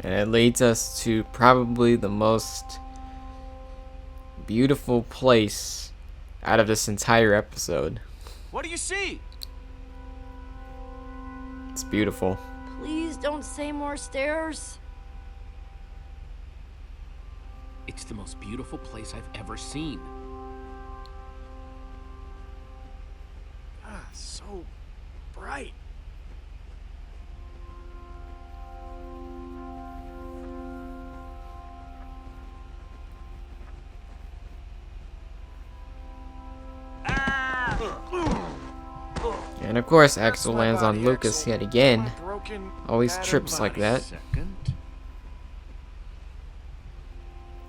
And it leads us to probably the most beautiful place out of this entire episode. What do you see? It's beautiful. Please don't say more stairs. It's the most beautiful place I've ever seen. Ah, so bright. And of course, Axel lands on Lucas yet again. Always trips like that.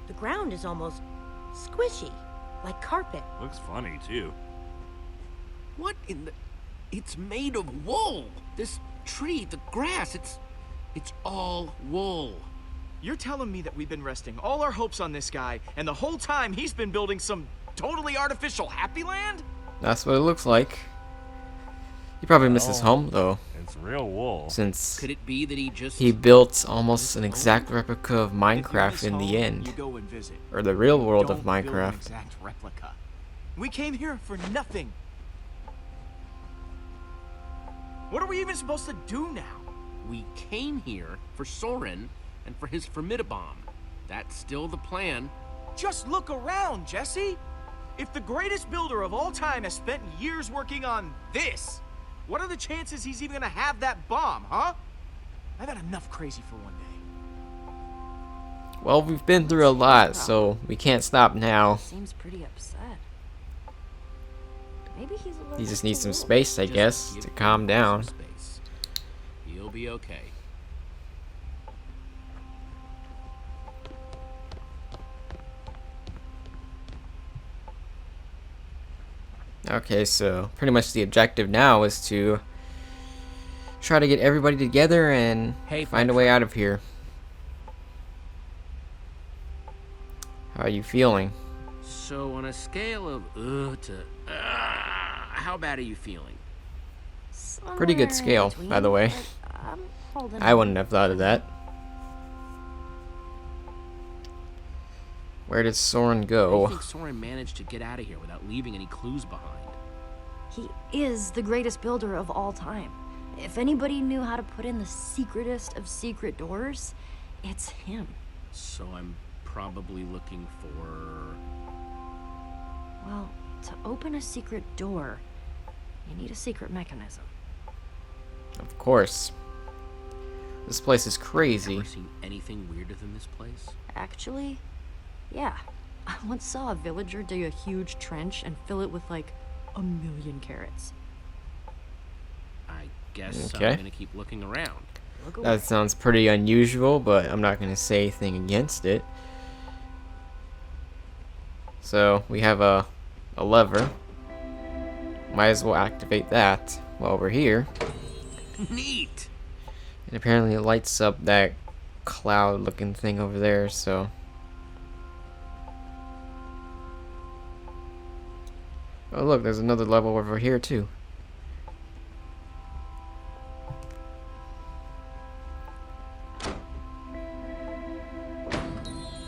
The ground is almost squishy, like carpet. Looks funny, too. What in the... It's made of wool! This tree, the grass, it's all wool. You're telling me that we've been resting all our hopes on this guy, and the whole time he's been building some totally artificial happy land? That's what it looks like. He probably misses home though, It's real wool. since Could it be that he just... he built almost an exact replica of Minecraft in the end, You go and visit. or the real world of Don't build an Minecraft. exact replica. We came here for nothing. What are we even supposed to do now? We came here for Soren and for his formidabomb. That's still the plan. Just look around, Jesse. If the greatest builder of all time has spent years working on this, what are the chances he's even gonna have that bomb, huh? I've had enough crazy for one day. Well, we've been through a lot, so we can't stop now. Seems pretty upset. Maybe he's He just allergic needs to some wool. space, I Just guess, give to him calm some down. space. He'll be okay. Okay, so pretty much the objective now is to try to get everybody together and Hey, find a way out of here. How are you feeling? So on a scale of to how bad are you feeling? Pretty good Somewhere in scale, by the between, way. but I'm holding I on. wouldn't have thought of that. Where did Soren I go? think Soren managed to get out of here without leaving any clues behind. He is the greatest builder of all time. If anybody knew how to put in the secretest of secret doors, it's him. So I'm probably looking for... Well, to open a secret door, you need a secret mechanism. Of course. This place is crazy. Ever seen anything weirder than this place? Actually, yeah. I once saw a villager dig a huge trench and fill it with like 1,000,000 carrots. I guess Okay. I'm gonna keep looking around. Look away. That sounds pretty unusual, but I'm not going to say anything against it. So, we have a lever. Might as well activate that while we're here. Neat! And apparently it lights up that cloud looking thing over there, so... Oh look, there's another level over here too.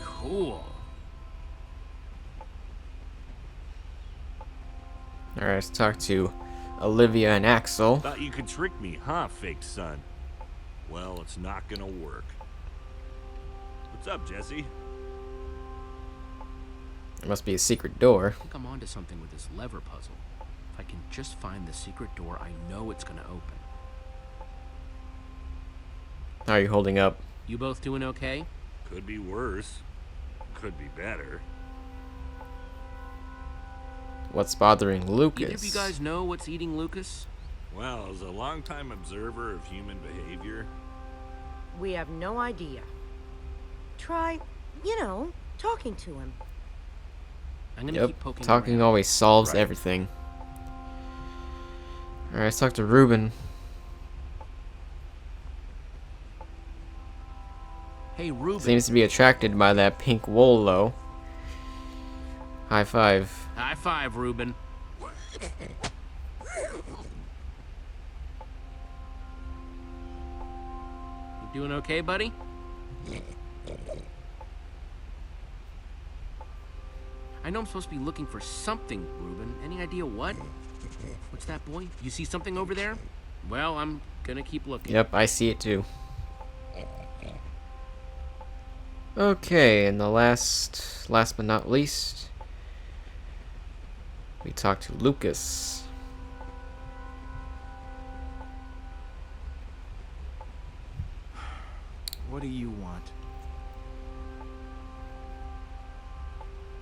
Cool. Alright, let's talk to Olivia and Axel. Thought you could trick me, huh, fake son? Well, it's not gonna work. What's up, Jesse? There must be a secret door. I think I'm onto something with this lever puzzle. If I can just find the secret door, I know it's gonna open. How are you holding up? You both doing okay? Could be worse. Could be better. What's bothering Either Lucas? of you guys know what's eating Lucas? Well, as a longtime observer of human behavior, We have no idea. Try, talking to him. I'm gonna Yep, keep poking talking around. always solves Right. everything. Alright, let's talk to Ruben. Hey, Ruben. Seems to be attracted by that pink wool, though. High five. High five, Ruben. You doing okay, buddy? I know I'm supposed to be looking for something, Reuben. Any idea what? What's that, boy? You see something over there? Well, I'm gonna keep looking. Yep, I see it too. Okay, and the last but not least, we talk to Lucas. What do you want?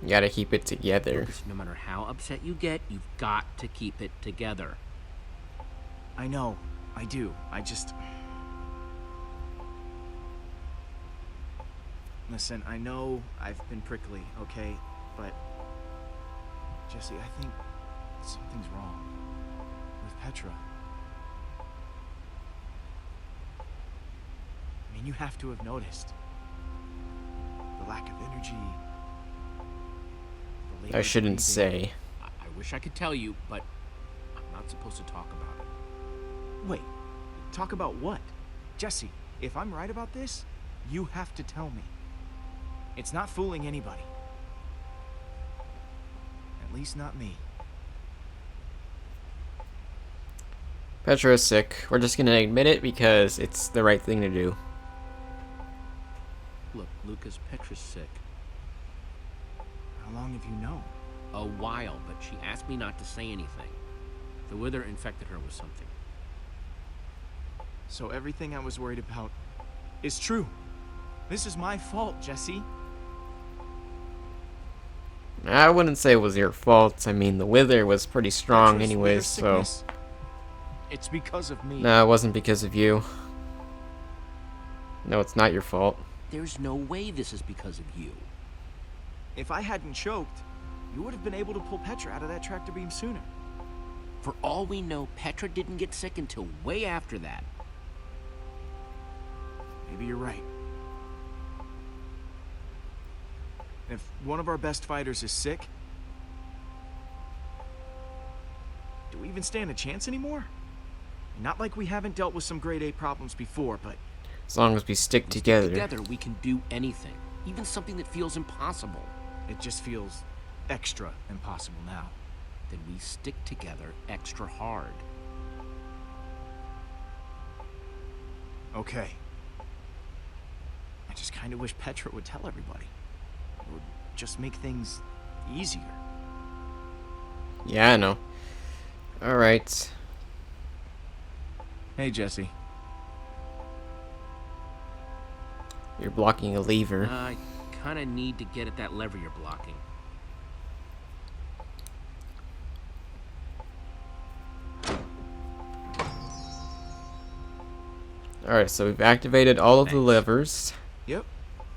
You gotta keep it together. Lucas, no matter how upset you get, you've got to keep it together. I know. I do. I just... Listen, I know I've been prickly, okay? But... Jesse, I think something's wrong with Petra. I mean, you have to have noticed. The lack of energy. the I labored shouldn't breathing. say. I wish I could tell you, but I'm not supposed to talk about it. Wait, talk about what? Jesse, if I'm right about this, you have to tell me. It's not fooling anybody. At least not me. Petra is sick. We're just gonna admit it because it's the right thing to do. Look, Lucas, Petra's sick. How long have you known? A while, but she asked me not to say anything. The wither infected her with something. So everything I was worried about is true. This is my fault, Jesse. I wouldn't say it was your fault. I mean, the wither was pretty strong Petra's anyways, wither so... sickness, it's because of me. No, it wasn't because of you. No, it's not your fault. There's no way this is because of you. If I hadn't choked, you would have been able to pull Petra out of that tractor beam sooner. For all we know, Petra didn't get sick until way after that. Maybe you're right. If one of our best fighters is sick, do we even stand a chance anymore? Not like we haven't dealt with some grade 8 problems before, but As long as we stick If we together. stick together, we can do anything. Even something that feels impossible. it just feels extra impossible now. Then we stick together extra hard. Okay. I just kind of wish Petra would tell everybody. It would just make things easier. Yeah, I know. Alright. Hey, Jesse. You're blocking a lever. I kind of need to get at that lever you're blocking. Alright, so we've activated all of the Thanks. levers. Yep.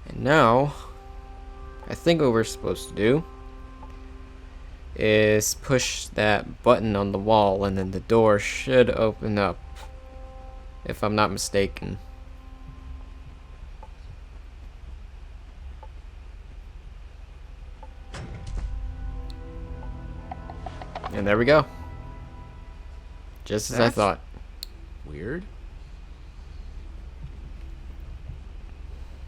And now, I think what we're supposed to do is push that button on the wall, and then the door should open up, if I'm not mistaken. And there we go. Just as I That's- thought. Weird.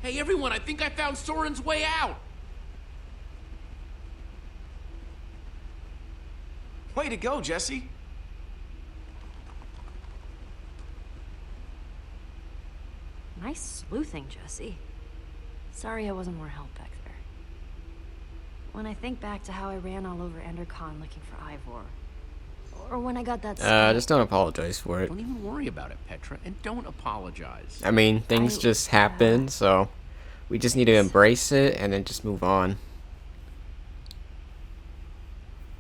Hey everyone, I think I found Soren's way out! Way to go, Jesse. Nice sleuthing, Jesse. Sorry I wasn't more help back there. When I think back to how I ran all over Endercon looking for Ivor, or when I got that Just don't apologize for it. Don't even worry about it, Petra, and don't apologize. I mean, things I- just happen, so we just need to embrace it and then just move on.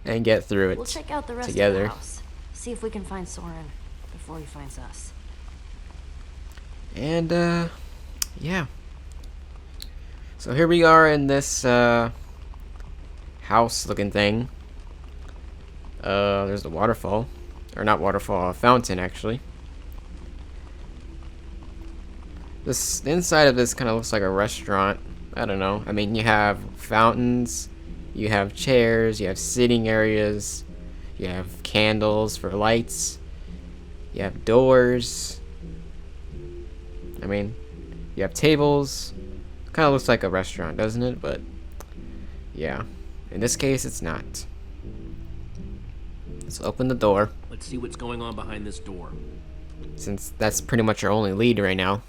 And get through it We'll check out the rest together. of the house. See if we can find Soren before he finds us. And, yeah. So here we are in this, house-looking thing. There's the waterfall. Or not waterfall, a fountain, actually. The inside of this kind of looks like a restaurant. I don't know. I mean, you have fountains, you have chairs, you have sitting areas, you have candles for lights, you have doors. I mean, you have tables, Kind of looks like a restaurant, doesn't it? But yeah, in this case, it's not. Let's open the door, Let's see what's going on behind this door. since that's pretty much our only lead right now.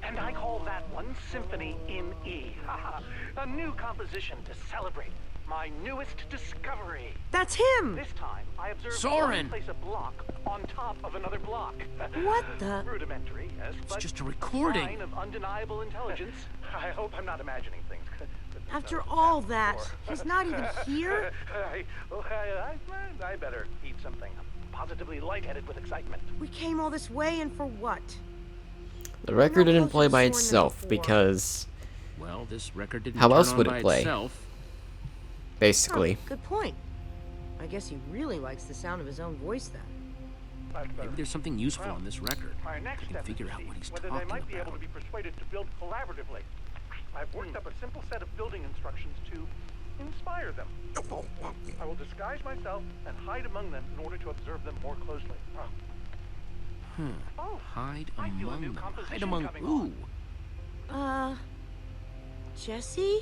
And I call that one symphony in E. A new composition to celebrate my newest discovery. That's him! This time, I observed Soren! one place a block on top of another block. What the? Rudimentary, yes, It's but just a recording. sign of undeniable intelligence. I hope I'm not imagining things. After all that, he's not even here? I better eat something. I'm positively lightheaded with excitement. We came all this way, and for what? The record No didn't play closer by to Soren than itself before. because, Well, this record didn't How turn else on would it by play? itself. basically, Good point. I guess he really likes the sound of his own voice then. Maybe there's something useful Well, on this record. My next We can step figure is to out what see he's whether talking they might be able about. to be persuaded to build collaboratively. I've worked up a simple set of building instructions to inspire them. I will disguise myself and hide among them in order to observe them more closely. Oh, Hide I feel a among new them. Hide composition among coming who? on. Jesse?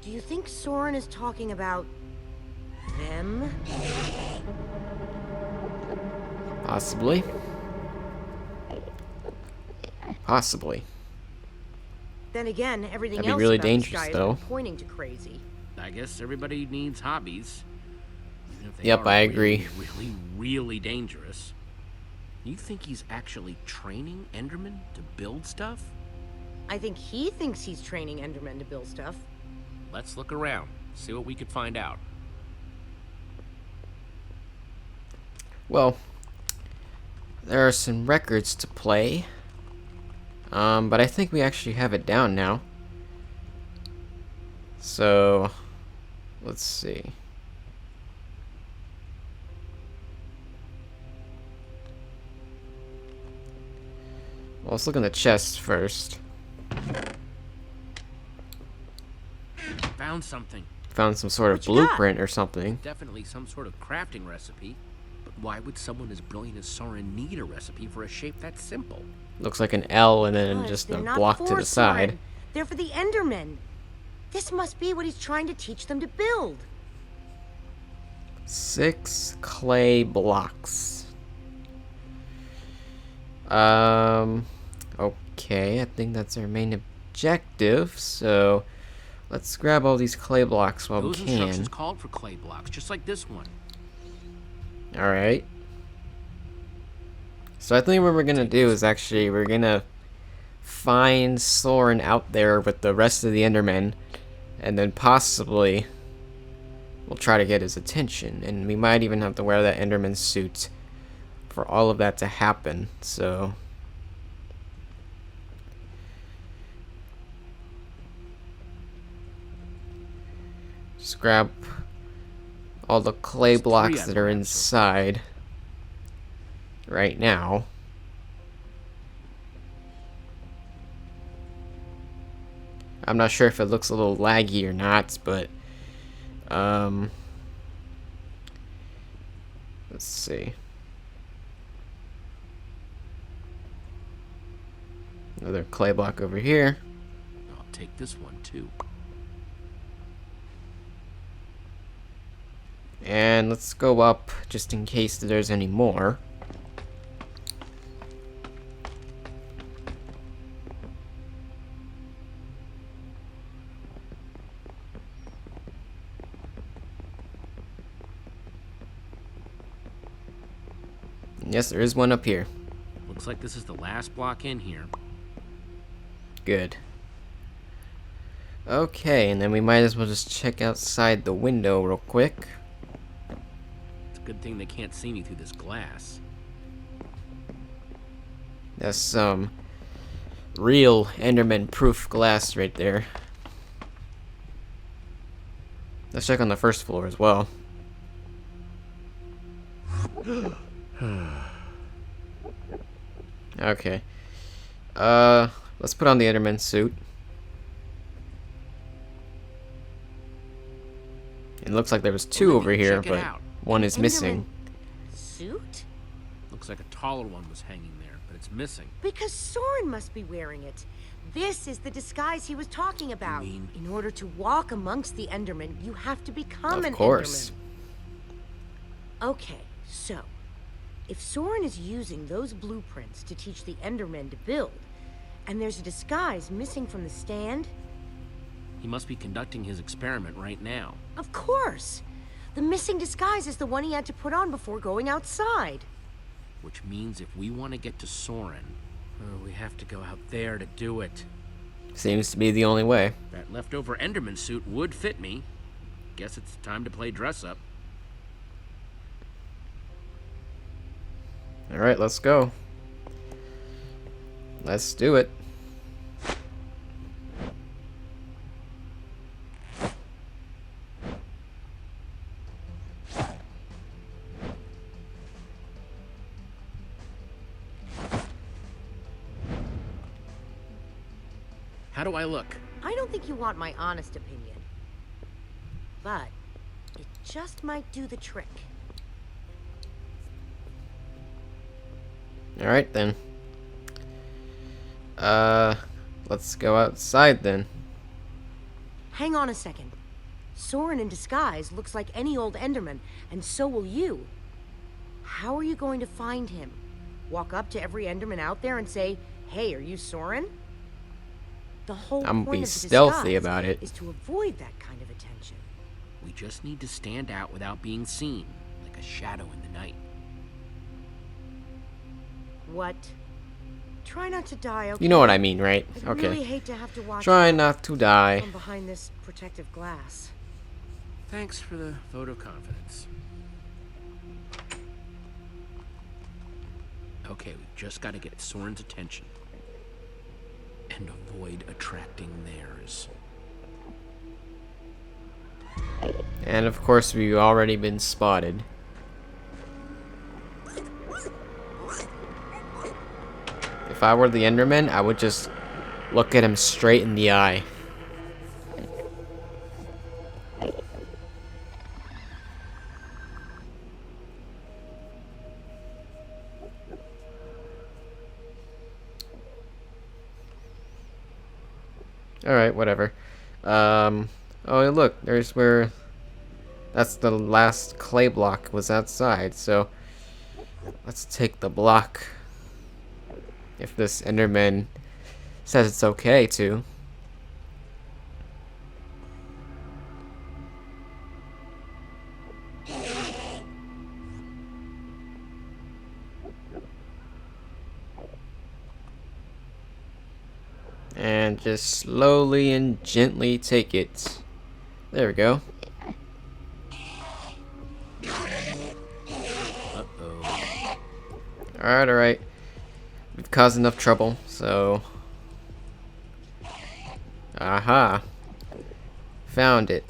Do you think Soren is talking about them? possibly. Possibly. Then again, everything That'd be else really about this dangerous, guy has though. been pointing to crazy. I guess everybody needs hobbies. Even if they Yep, are I really, agree. Really, really dangerous. You think he's actually training Enderman to build stuff? I think he thinks he's training Endermen to build stuff. Let's look around, see what we could find out. Well, there are some records to play, but I think we actually have it down now. So, let's see. Well, let's look in the chest first. Found something. Found some sort of What you got? blueprint or something. Definitely some sort of crafting recipe. But why would someone as brilliant as Soren need a recipe for a shape that simple? Looks like an L and then Because just a they're not block to for the side. Soren. They're for the Endermen. This must be what he's trying to teach them to build. 6 clay blocks. Okay, I think that's our main objective, so let's grab all these clay blocks while Those we can. instructions called for clay blocks, just like this one. Alright. So I think what we're gonna do is actually, we're gonna find Soren out there with the rest of the Endermen, and then possibly we'll try to get his attention, and we might even have to wear that Enderman suit for all of that to happen, so just grab all the clay There's 3 blocks I've that are grabbed so far. inside right now. I'm not sure if it looks a little laggy or not, but let's see. Another clay block over here. I'll take this one too. And let's go up just in case there's any more. Yes, there is one up here. Looks like this is the last block in here. Good. Okay, and then we might as well just check outside the window real quick. It's a good thing they can't see me through this glass. That's some real Enderman proof glass right there. Let's check on the first floor as well. Okay. Let's put on the Enderman suit. It looks like there was two over Olivia, here, check it but out. one is missing. Suit? Looks like a taller one was hanging there, but it's missing. Because Soren must be wearing it. This is the disguise he was talking about. mean- In order to walk amongst the Endermen, you have to become an Of course. Enderman. Okay, so if Soren is using those blueprints to teach the Endermen to build, and there's a disguise missing from the stand, He must be conducting his experiment right now. of course. The missing disguise is the one he had to put on before going outside. Which means if we want to get to Soren, we have to go out there to do it. Seems to be the only way. That leftover Enderman suit would fit me. Guess it's time to play dress up. Alright, let's go. Let's do it. How do I look? I don't think you want my honest opinion. But it just might do the trick. Alright then. Let's go outside then. Hang on a second. Soren in disguise looks like any old Enderman, and so will you. How are you going to find him? Walk up to every Enderman out there and say, "Hey, are you Soren?" The whole I'm gonna point be of the stealthy disguise about it. is to avoid that kind of attention. We just need to stand out without being seen, like a shadow in the night. What? Try not to die, okay? You know what I mean, right? I'd Okay. really hate to have to watch Try not to die. from behind this protective glass. Thanks for the vote of confidence. Okay, we've just got to get Soren's attention. And avoid attracting theirs. And of course, we've already been spotted. If I were the Enderman, I would just look at him straight in the eye. Alright, whatever. Oh, look, there's where... That's the last clay block was outside, so... Let's take the block. If this Enderman says it's okay to. And just slowly and gently take it. There we go. Uh-oh. Alright, alright. We've caused enough trouble, so... Aha. Found it.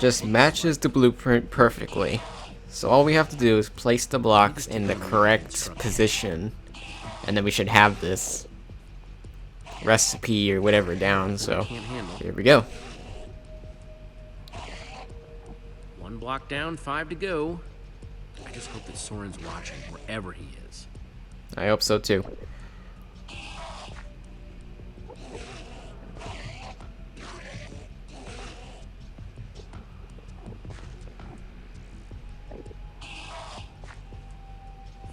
Just matches the blueprint perfectly. So all we have to do is place the blocks in the correct position. And then we should have this recipe or whatever down, so Can't handle. here we go. 1 block down, 5 to go. I just hope that Soren's watching wherever he is. I hope so too.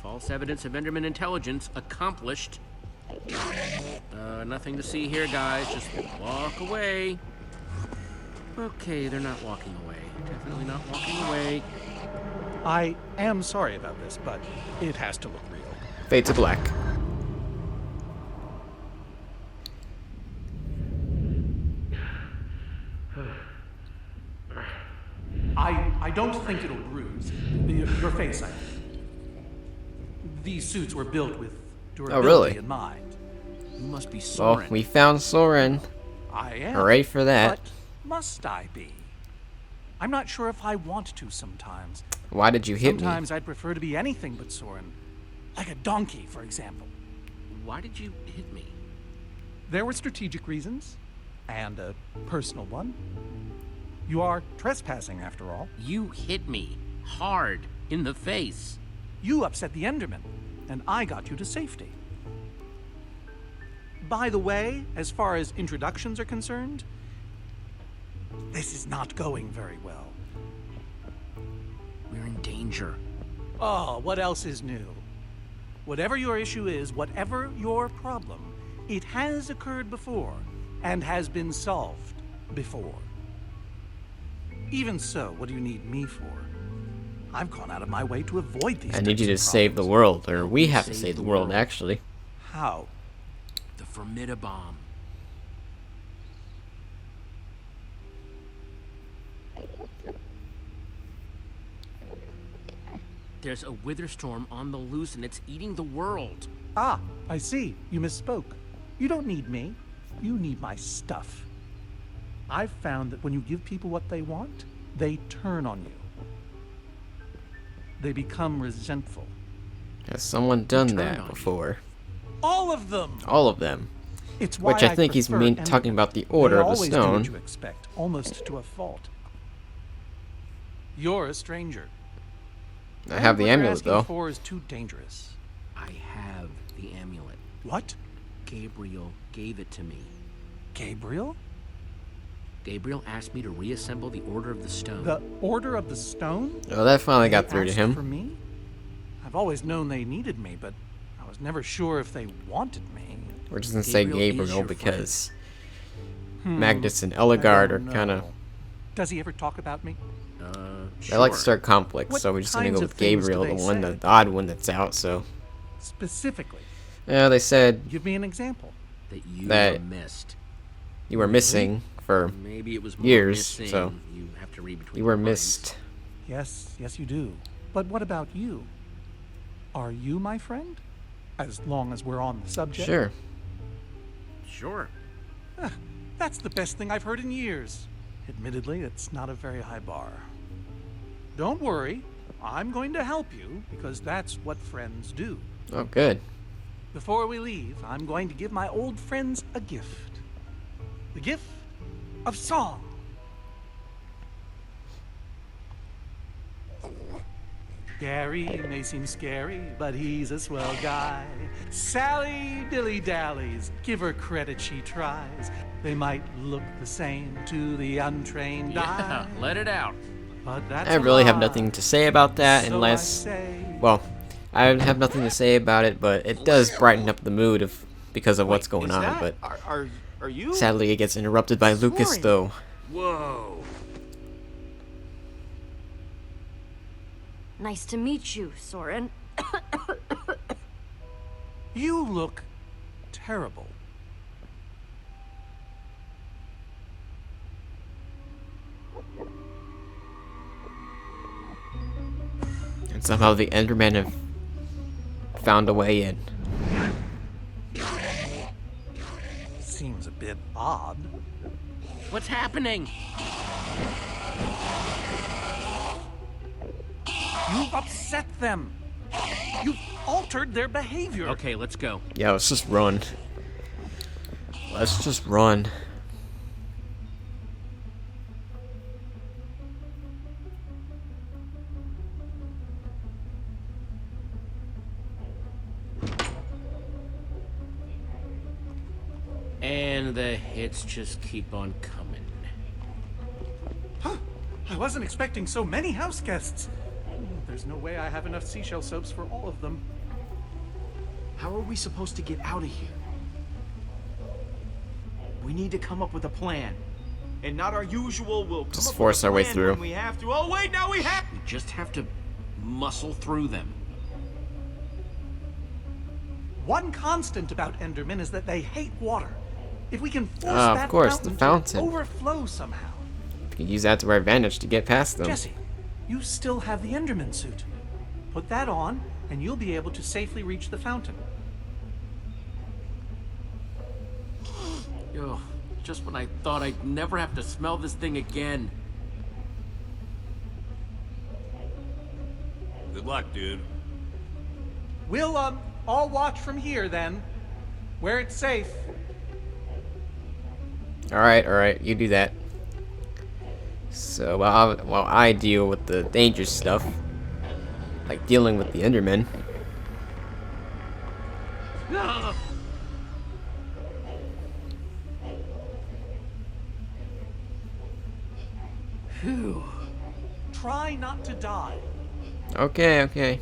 False evidence of Enderman intelligence accomplished. Nothing to see here, guys. Just walk away. Okay, they're not walking away. Definitely not walking away. I am sorry about this, but it has to look real. Fade to black. I don't think it'll bruise. Your face, I mean. These suits were built with durability really? in mind. You must be Well, Soren. we found Soren. I am. Hooray for that. But must I be? I'm not sure if I want to sometimes. Why did you hit me? Sometimes I'd prefer to be anything but Soren. Like a donkey, for example. Why did you hit me? There were strategic reasons, and a personal one. You are trespassing, after all. You hit me hard in the face. You upset the Enderman, and I got you to safety. By the way, as far as introductions are concerned, this is not going very well. We're in danger. Oh, what else is new? Whatever your issue is, whatever your problem, it has occurred before and has been solved before. Even so, what do you need me for? I've gone out of my way to avoid these I need you to types of save the problems. world, or we have to save the world, actually. How? The Formidabomb. There's a wither storm on the loose and it's eating the world. Ah, I see. You misspoke. You don't need me. You need my stuff. I've found that when you give people what they want, they turn on you. They become resentful. Has someone done Turn that on you. before? All of them! All of them. It's why Which I think he's prefer talking Endermen. about the Order They of the always do Stone. what you expect, almost to a fault. You're a stranger. I have the What you're amulet, asking though. for is too dangerous. I have the amulet. What? Gabriel gave it to me. Gabriel? Gabriel asked me to reassemble the Order of the Stone. The Order of the Stone? Oh, that finally They got through to asked him. For me? I've always known they needed me, but I was never sure if they wanted me. We're just gonna say Gabriel is Gabriel your because Magnus and Eligard are I don't kind of. know. Does he ever talk about me? They like to Sure. start conflicts, What so we're just gonna kinds go of with things do Gabriel, the they one, say? the odd one that's out. So, Specifically, yeah, they said give me an example. That you That- were missed. you were missing for Maybe it was more years, missing. so You have to read between you were the lines. missed. Yes, yes, you do. But what about you? Are you my friend? As long as we're on the subject. Sure. Sure. That's the best thing I've heard in years. Admittedly, it's not a very high bar. Don't worry. I'm going to help you because that's what friends do. Oh, good. Before we leave, I'm going to give my old friends a gift. The gift of song. Gary may seem scary, but he's a swell guy. Sally dilly-dallies, give her credit she tries. They might look the same to the untrained Yeah, eye. let it out. But that's I a really have lie. nothing to say about that So I unless, say, well, I have nothing to say about it, but it does brighten up the mood of because of what's going Is on. that- But are you? sadly, it gets interrupted by Lucas, Soren. though. Whoa. Nice to meet you, Soren. you look terrible. And somehow the Endermen have found a way in. Seems a bit odd. What's happening? You've upset them. You've altered their behavior. Okay, let's go. Yeah, let's just run. Let's just run. And the hits just keep on coming. Huh. I wasn't expecting so many house guests. There's no way I have enough seashell soaps for all of them. How are we supposed to get out of here? We need to come up with a plan. And not our usual, we'll come Just up force with a our way plan through. when we have to. Oh, wait, now we have... We just have to muscle through them. One constant about Endermen is that they hate water. If we can force Of that course, the fountain to fountain. overflow somehow. We can use that to our advantage to get past them. Jesse, you still have the Enderman suit. Put that on, and you'll be able to safely reach the fountain. Ugh, just when I thought I'd never have to smell this thing again. Good luck, dude. We'll, all watch from here then, where it's safe. Alright, you do that. So, while I deal with the dangerous stuff, like dealing with the Enderman. Phew. Try not to die. Okay.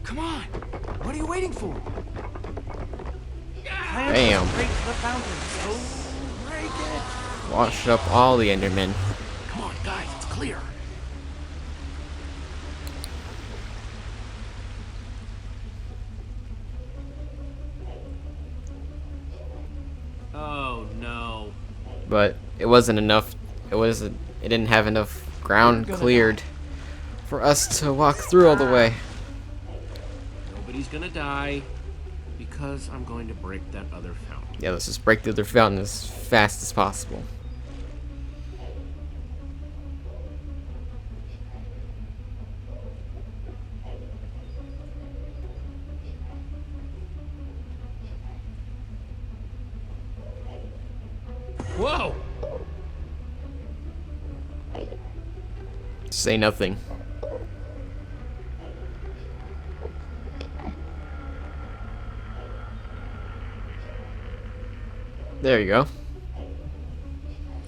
Come on! What are you waiting for? Bam. Break the fountain. Oh, break it! Wash up all the Endermen. Come on, guys, it's clear. Oh no. But it wasn't enough. It didn't have enough ground cleared for us to walk through all the way. Nobody's gonna die because I'm going to break that other fountain. Yeah, let's just break the other fountain as fast as possible. Whoa! Say nothing. There you go.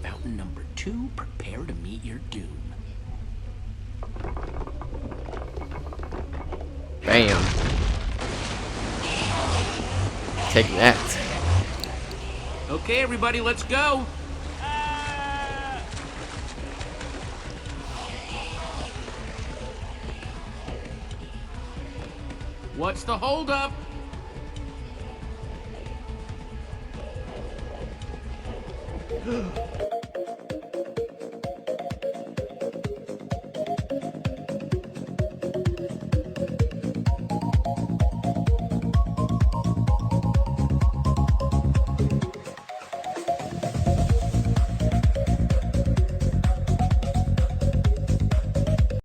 Fountain number 2, prepare to meet your doom. Bam. Take that. Okay, everybody, let's go. What's the holdup?